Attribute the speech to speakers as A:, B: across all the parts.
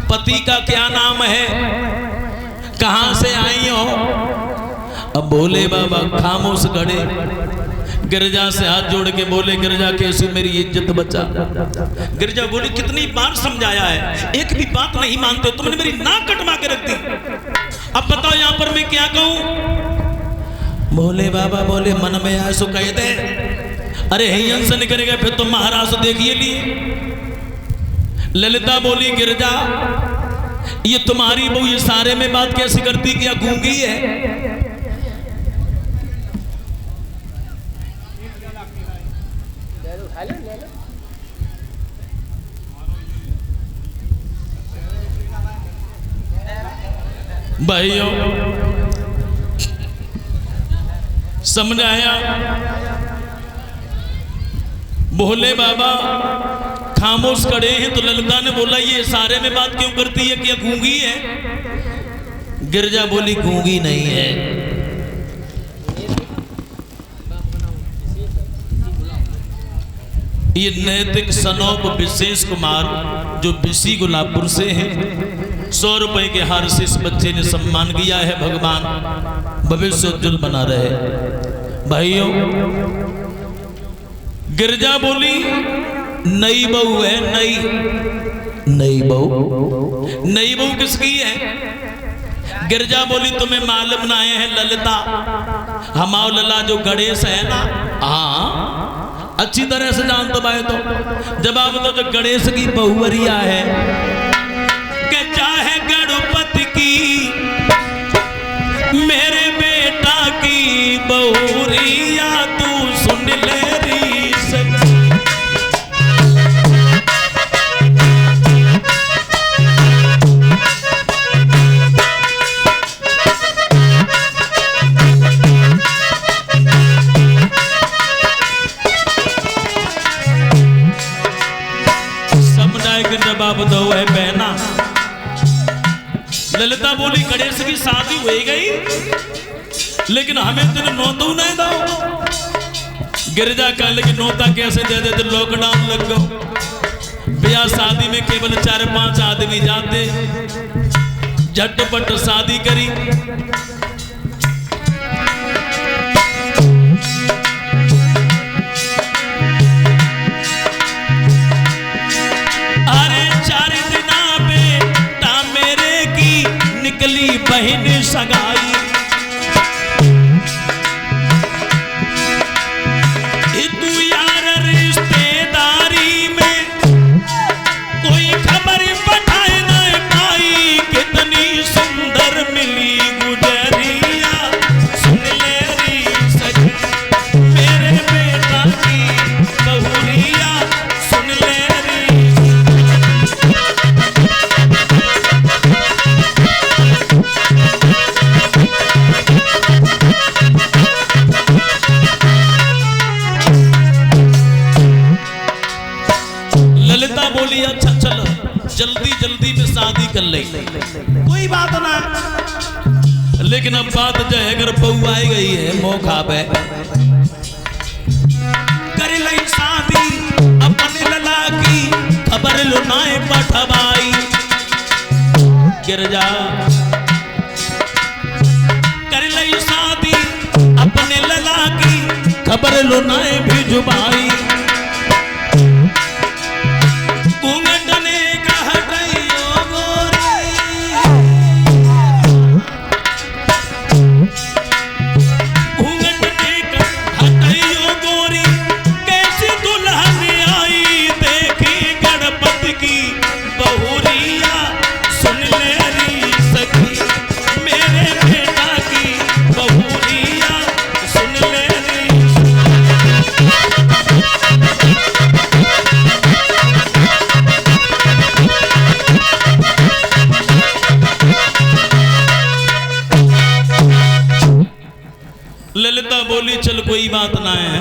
A: पति का क्या नाम है, कहां से आई हो। अब भोले बाबा खामोश खड़े, गिरजा से हाथ जोड़ के बोले, गिरजा कैसे मेरी इज्जत बचा। गिरजा बोली, कितनी बार समझाया है, एक भी बात नहीं मानते, तुमने मेरी नाक कटवा के रख दी, अब बताओ यहां पर मैं क्या कहूं। भोले बाबा बोले, मन में आए सो कह दे, अरे हियन से निकलेगा फिर तुम महाराज देखिए लिए। ललिता बोली, गिरजा ये तुम्हारी बहू ये सारे में बात कैसी करती, क्या गूंगी है। भाइयों समझाया, भोले बाबा खामोश खड़े हैं तो ललिता ने बोला, ये सारे में बात क्यों करती है, क्या गूंगी है। गिरजा बोली, गूंगी नहीं है। ये नैतिक सनोप विशेष कुमार जो बिसी गुलाबपुर से हैं, 100 रुपए के हार से इस बच्चे ने सम्मान किया है। भगवान भविष्य उज्जवल बना रहे। भाइयों गिरजा बोली, नई बहू है, नई बहू। नई बहू किसकी है। गिरजा बोली, तुम्हें मालूम ना है ललिता, हमाओ लला जो गणेश है ना, हाँ अच्छी तरह से जान तो भाई। तो जवाब दो, जो गणेश की बहुवरिया है, कि चाहे गणपति की मेरे बेटा की बहुरिया, तू सुन ले री सच। जवाब दो है बहना। ललिता बोली, गणेश की शादी हो गई, लेकिन हमें तेरे नौता नहीं दो। गिरजा कह लगी, नौता कैसे दे देते, लॉकडाउन लग गो। ब्याह शादी में केवल 4-5 आदमी जाते, झटपट शादी करी। बहन सगाई, तू यार रिश्तेदारी में कोई खबर पठाए न पाई, कितनी सुंदर मिली गुजरिया, सुन ले री सच मेरे बेटा की बहुरिया, सुन ले री। ललिता बोली, अच्छा चलो जल्दी जल्दी में शादी कर ले, कोई बात ना। लेकिन अब बात जो है, अगर बहू आई गई है मौका पे, कर ले शादी अपने लला की, खबर लो नाए पठवाई। गिरजा कर ले शादी अपने लला की, खबर लो नाए भिजवाई। ललिता बोली, चल कोई बात ना है,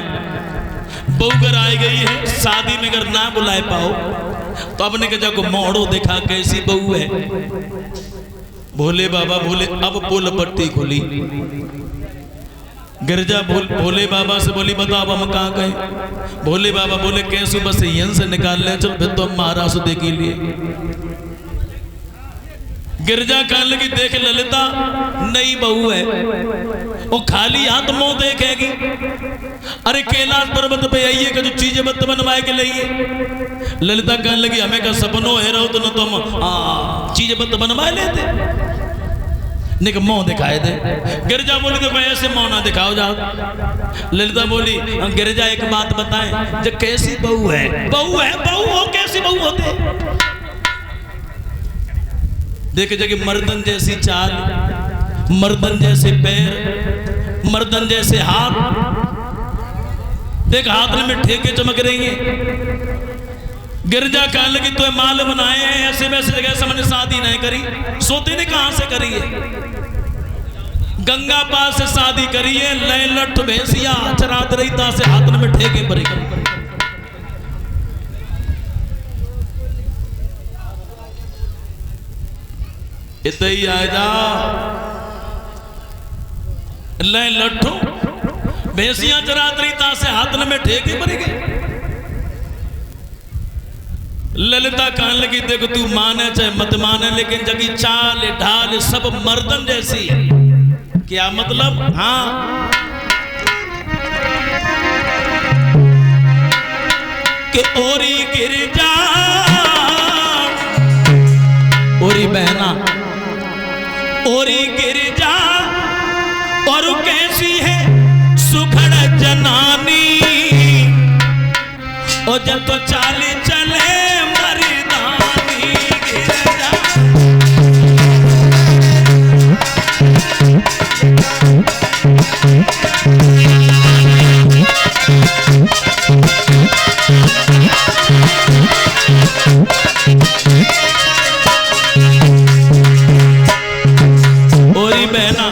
A: बहू घर आई गई है, शादी में अगर ना बुलाए पाओ तो अपने के जाको मोड़ो देखा कैसी बहू है। भोले बाबा बोले, अब पुल पट्टी खुली। गिरजा भोले बाबा से बोली, बताओ हम कहाँ गए। भोले बाबा बोले, कैसे बस यहीं से निकाल ले, चल फिर तो हम महाराज देख लिए। गिरजा कहने लगी देख ललिता नई बहू है, वो खाली हाथ मुंह देखेगी। अरे कैलाश पर्वत पे आइए का जो चीजें मत बनवाए के लिए। ललिता कहने लगी हमें का सपनों है रहो तो न तुम चीजें मत बनवा लेते, निक मुंह दिखाए दे। गिरजा बोली देखो ऐसे मुंह ना दिखाओ जाओ। ललिता बोली गिरजा एक बात बताएं, जो कैसी बहू है, बहू है बहू हो, कैसी बहू होते। देखे जगह मर्दन जैसी चाल, मर्दन जैसे पैर, मर्दन जैसे हाथ, देख हाथ में ठेके चमक रही है। गिरजा कहने लगी तो माल बनाए हैं ऐसे वैसे जगह से मैंने शादी नहीं करी। सोते ने कहां से करी है? गंगा पास से शादी करी है। लय लठ भैंसिया चरात रही ता से हाथ में ठेके पड़े। इतना ही आ जा लय लठो भैंसिया चरात रही ता से हाथ में ठेके पड़े गए। ललिता कहने लगी देखो तू माने चाहे मत माने, लेकिन जगी चाल ढाल सब मर्दन जैसी है। क्या मतलब? हाँ कि ओरी गिरजा ओरी बहना ओरी गिरजा और कैसी है सुखड़ जनानी, और जब तो चाली चले मर्दानी गिरजा। ओरी बहना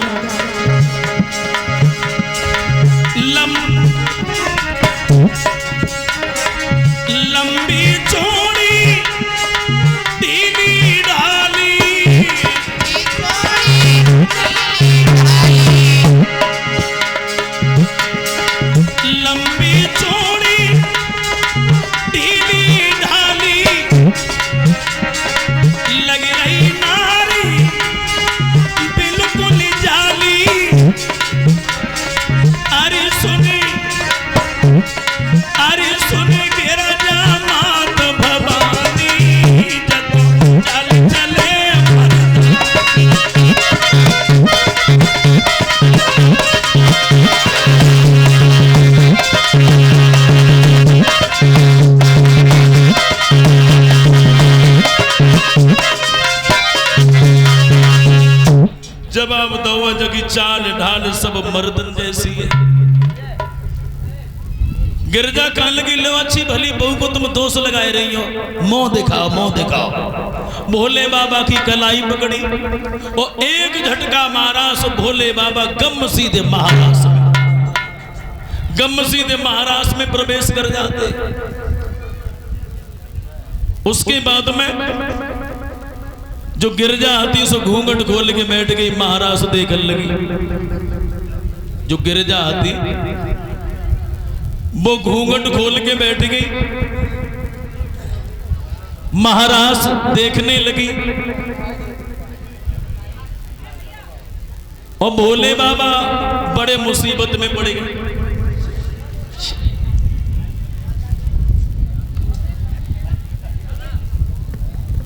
A: लंबी चौड़ी दीदी डाली, लंबी चौड़ी दीदी ढाली, लग रही नारी बिल्कुल जाली। अरे सुने गिरजा मात भवानी, जब चल चले जवाब दो जगी चाल ढाल सब मर्दन जैसी है। गिरजा कहने लगी लो अच्छी भली बहू को तुम दोष लगाए रही हो, मुंह दिखाओ मुंह दिखाओ। भोले बाबा की कलाई पकड़ी और एक झटका मारा सो भोले बाबा गम सीधे महाराष्ट्र में, गम सीधे महाराष्ट्र में प्रवेश कर जाते। उसके बाद में जो गिरजा आती सो घूंघट खोल के बैठ गई, महाराज देखने लगी। जो गिरजा आती वो घूंघट खोल के बैठ गई, महाराज देखने लगी। और भोले बाबा बड़े मुसीबत में पड़ गए।